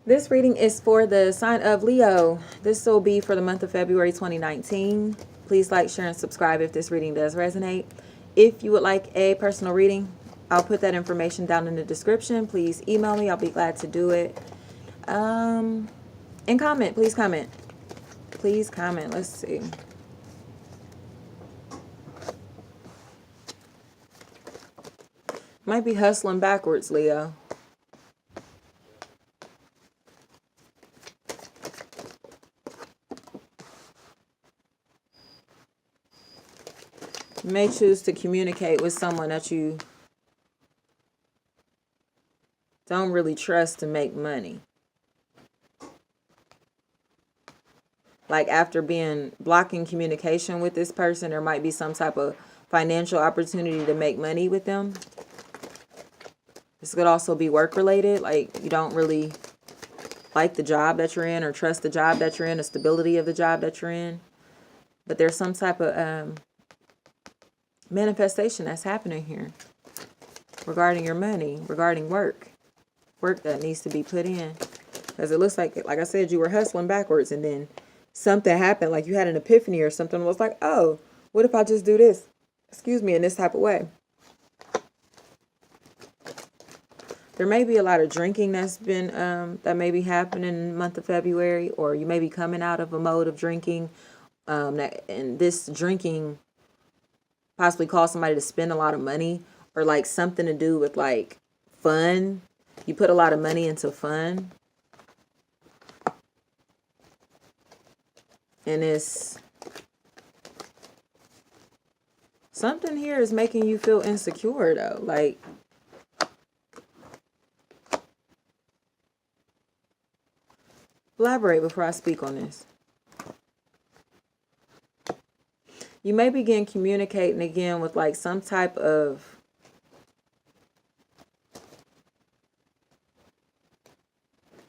This reading is for the sign of Leo. This will be for the month of February 2019. Please like, share, and subscribe if this reading does resonate. If you would like a personal reading, I'll put that information down in the description. Please email me. I'll be glad to do it. And comment. Please comment. Please comment. Let's see. Might be hustling backwards, Leo. You may choose to communicate with someone that you don't really trust to make money. Like after blocking communication with this person, there might be some type of financial opportunity to make money with them. This could also be work related. Like you don't really like the job that you're in or trust the job that you're in, the stability of the job that you're in. But there's some type of manifestation that's happening here regarding your money, regarding work that needs to be put in. Because it looks like I said, you were hustling backwards and then something happened, like you had an epiphany or something. Was like, oh, what if I just do this? Excuse me, in this type of way. There may be a lot of drinking that's been, that may be happening in the month of February, or you may be coming out of a mode of drinking. And this drinking possibly cause somebody to spend a lot of money, or like something to do with like fun. You put a lot of money into fun. And it's something here is making you feel insecure though. Like elaborate before I speak on this. You may begin communicating again with like some type of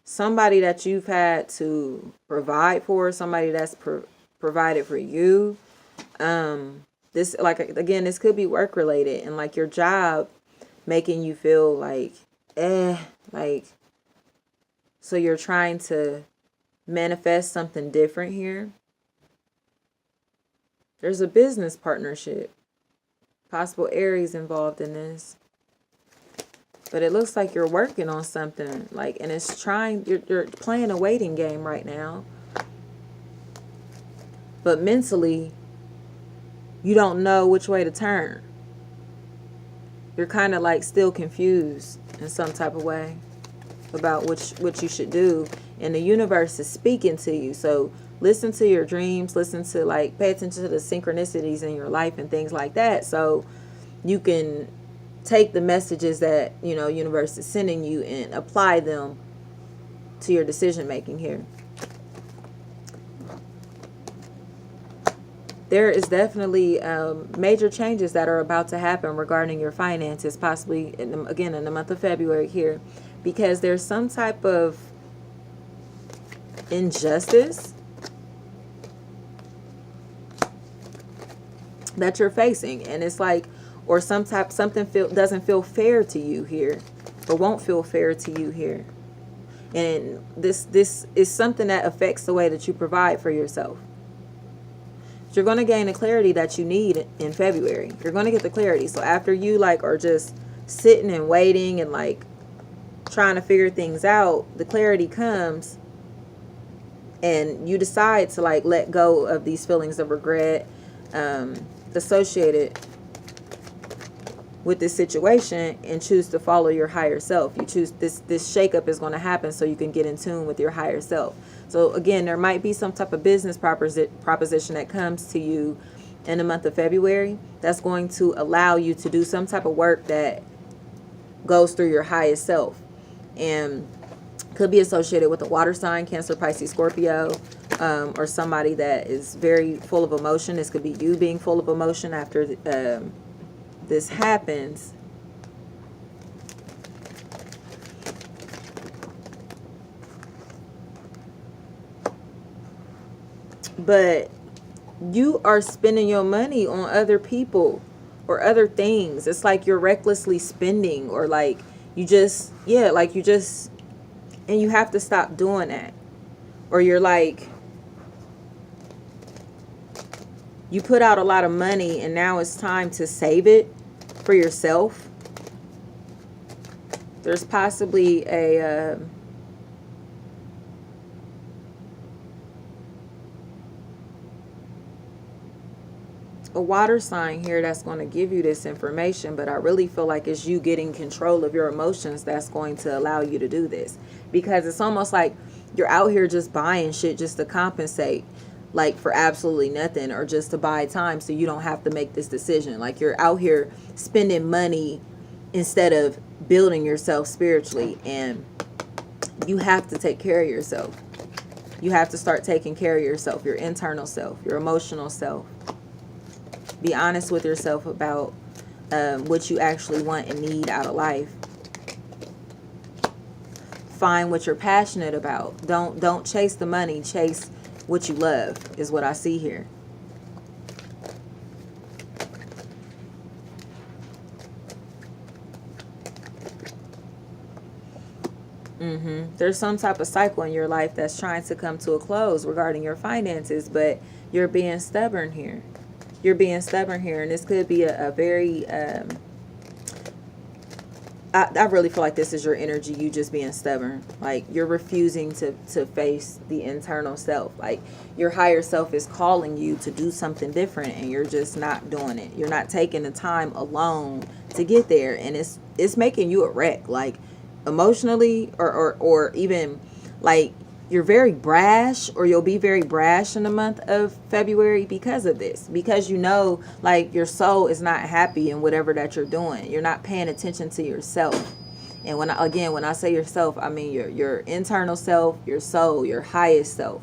somebody that you've had to provide for, somebody that's provided for you. This, like, again, this could be work related, and like your job making you feel like, like, so you're trying to manifest something different here. There's a business partnership, possible Aries involved in this. But it looks like you're working on something, like, and it's you're playing a waiting game right now. But mentally, you don't know which way to turn. You're kind of like still confused in some type of way about what you should do. And the universe is speaking to you. So listen to your dreams, listen to, like, pay attention to the synchronicities in your life and things like that. So you can take the messages that, you know, universe is sending you and apply them to your decision making here. There is definitely major changes that are about to happen regarding your finances, possibly in the month of February here, because there's some type of injustice that you're facing, and it's like, or something doesn't feel fair to you here, or won't feel fair to you here. And this is something that affects the way that you provide for yourself. You're going to gain the clarity that you need in February. You're going to get the clarity. So after you like are just sitting and waiting and like trying to figure things out, the clarity comes and you decide to like let go of these feelings of regret associated with this situation and choose to follow your higher self. You choose this shakeup is going to happen so you can get in tune with your higher self. So again, there might be some type of business proposition that comes to you in the month of February that's going to allow you to do some type of work that goes through your highest self, and could be associated with a water sign, Cancer, Pisces, Scorpio, or somebody that is very full of emotion. This could be you being full of emotion after this happens. But you are spending your money on other people or other things. It's like you're recklessly spending, or like you just, And you have to stop doing that. Or you're like, you put out a lot of money and now it's time to save it for yourself. There's possibly a water sign here that's going to give you this information, but I really feel like it's you getting control of your emotions that's going to allow you to do this, because it's almost like you're out here just buying shit just to compensate, like for absolutely nothing, or just to buy time so you don't have to make this decision. Like you're out here spending money instead of building yourself spiritually, and you have to take care of yourself. You have to start taking care of yourself, your internal self, your emotional self. Be honest with yourself about what you actually want and need out of life. Find what you're passionate about. Don't chase the money. Chase what you love is what I see here. There's some type of cycle in your life that's trying to come to a close regarding your finances, but you're being stubborn here. You're being stubborn here, and this could be a very I really feel like this is your energy, you just being stubborn. Like you're refusing to face the internal self. Like your higher self is calling you to do something different, and you're just not doing it. You're not taking the time alone to get there, and it's making you a wreck, like emotionally, or even like you're very brash, or you'll be very brash in the month of February because of this. Because you know, like your soul is not happy in whatever that you're doing. You're not paying attention to yourself. And when I say yourself, I mean your internal self, your soul, your highest self.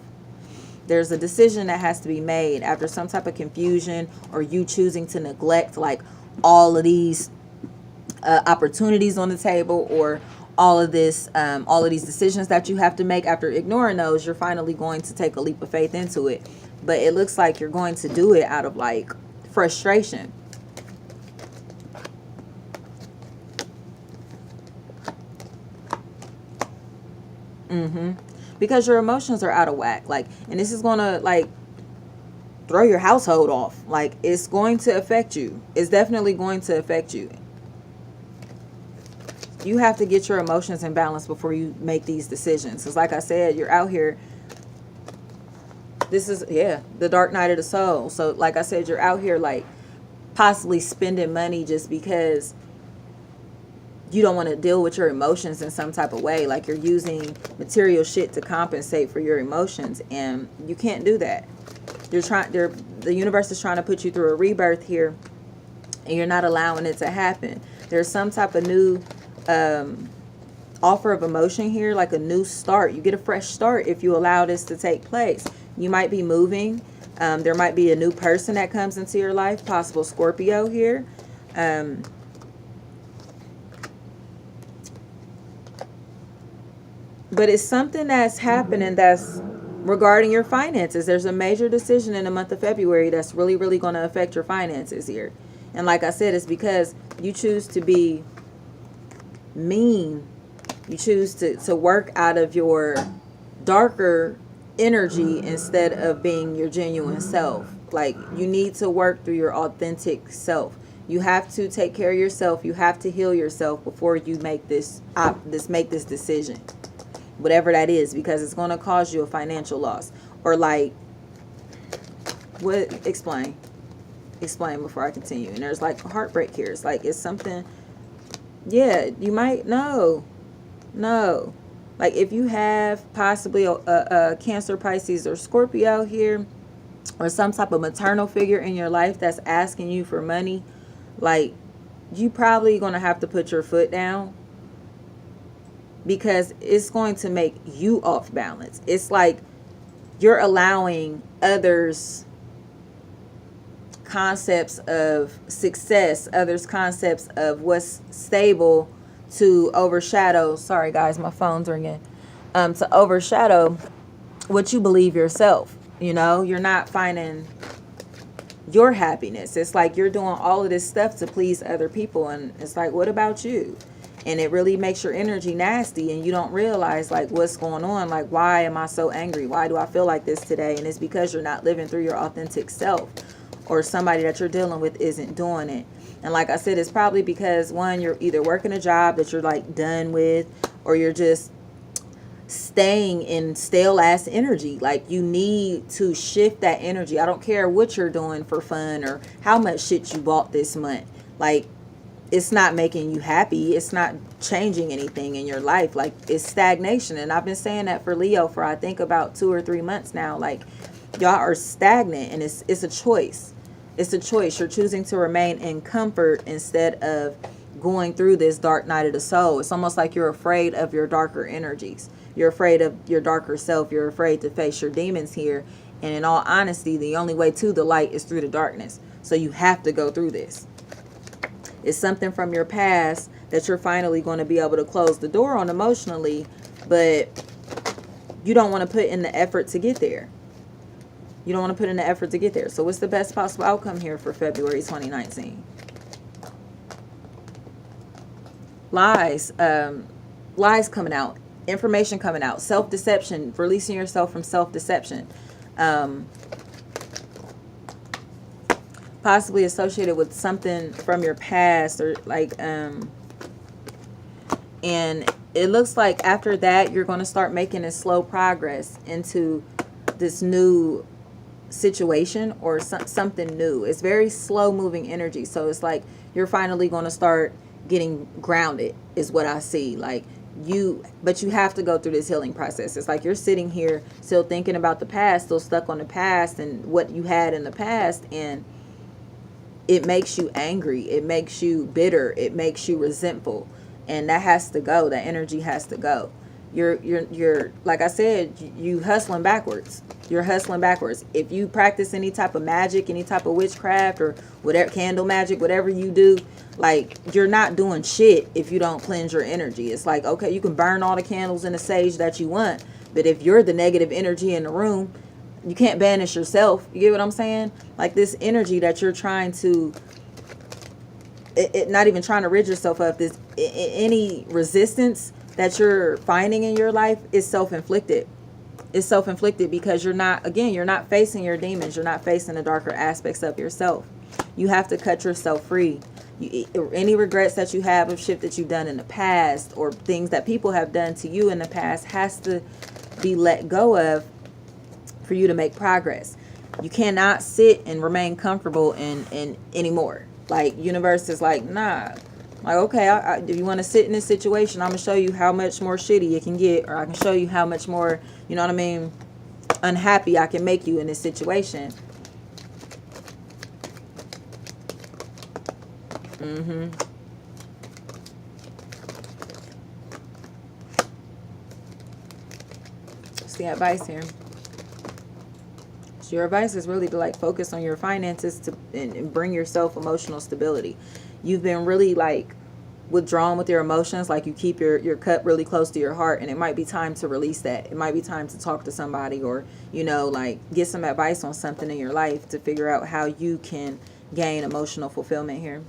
There's a decision that has to be made after some type of confusion, or you choosing to neglect like all of these opportunities on the table, or all of these decisions that you have to make. After ignoring those, you're finally going to take a leap of faith into it. But it looks like you're going to do it out of like frustration. Because your emotions are out of whack. Like, and this is gonna like throw your household off. Like, it's going to affect you. It's definitely going to affect you. You have to get your emotions in balance before you make these decisions. Because like I said, you're out here. This is, the dark night of the soul. So like I said, you're out here like possibly spending money just because you don't want to deal with your emotions in some type of way. Like you're using material shit to compensate for your emotions. And you can't do that. The universe is trying to put you through a rebirth here. And you're not allowing it to happen. There's some type of new offer of emotion here, like a new start. You get a fresh start if you allow this to take place. You might be moving. There might be a new person that comes into your life, possible Scorpio here. But it's something that's happening that's regarding your finances. There's a major decision in the month of February that's really, really going to affect your finances here. And like I said, it's because you choose to be mean. You choose to work out of your darker energy instead of being your genuine self. Like you need to work through your authentic self. You have to take care of yourself. You have to heal yourself before you make this decision, whatever that is, because it's going to cause you a financial loss. Or like, what? Explain before I continue. And there's like heartbreak here. It's like it's something. Yeah, you might no. Like if you have possibly a Cancer, Pisces, or Scorpio here, or some type of maternal figure in your life that's asking you for money, like you probably gonna have to put your foot down, because it's going to make you off balance. It's like you're allowing others' concepts of success, others' concepts of what's stable to overshadow. Sorry guys, my phone's ringing. To overshadow what you believe yourself. You know, you're not finding your happiness. It's like you're doing all of this stuff to please other people, and it's like, what about you? And it really makes your energy nasty, and you don't realize like what's going on. Like, why am I so angry? Why do I feel like this today? And it's because you're not living through your authentic self, or somebody that you're dealing with isn't doing it. And like I said, it's probably because, one, you're either working a job that you're like done with, or you're just staying in stale ass energy. Like, you need to shift that energy. I don't care what you're doing for fun or how much shit you bought this month. Like, it's not making you happy. It's not changing anything in your life. Like, it's stagnation. And I've been saying that for Leo for I think about 2 or 3 months now. Like, y'all are stagnant, and it's a choice. It's a choice. You're choosing to remain in comfort instead of going through this dark night of the soul. It's almost like you're afraid of your darker energies. You're afraid of your darker self. You're afraid to face your demons here. And in all honesty, the only way to the light is through the darkness. So you have to go through this. It's something from your past that you're finally going to be able to close the door on emotionally, but you don't want to put in the effort to get there. You don't want to put in the effort to get there. So what's the best possible outcome here for February 2019? Lies. Lies coming out. Information coming out. Self-deception. Releasing yourself from self-deception. Possibly associated with something from your past, or like, and it looks like after that, you're going to start making a slow progress into this new situation or something new. It's very slow moving energy. So it's like you're finally going to start getting grounded is what I see. Like, but you have to go through this healing process. It's like you're sitting here still thinking about the past, still stuck on the past and what you had in the past, and it makes you angry. It makes you bitter. It makes you resentful, and that has to go. That energy has to go. You're like I said, you hustling backwards. You're hustling backwards. If you practice any type of magic, any type of witchcraft or whatever, candle magic, whatever you do, like, you're not doing shit if you don't cleanse your energy. It's like, okay, you can burn all the candles in the sage that you want, but if you're the negative energy in the room, you can't banish yourself. You get what I'm saying? Like, this energy that you're trying to, not even trying to rid yourself of, this any resistance that you're finding in your life is self-inflicted. It's self-inflicted because you're not facing your demons. You're not facing the darker aspects of yourself. You have to cut yourself free. Any regrets that you have of shit that you've done in the past, or things that people have done to you in the past, has to be let go of for you to make progress. You cannot sit and remain comfortable in anymore. Like, universe is like, nah. Like, okay, if you want to sit in this situation, I'm going to show you how much more shitty it can get, or I can show you how much more, you know what I mean, unhappy I can make you in this situation. What's the advice here? So your advice is really to like focus on your finances and bring yourself emotional stability. You've been really like withdrawn with your emotions, like you keep your cup really close to your heart, and it might be time to release that. It might be time to talk to somebody, or, you know, like get some advice on something in your life to figure out how you can gain emotional fulfillment here.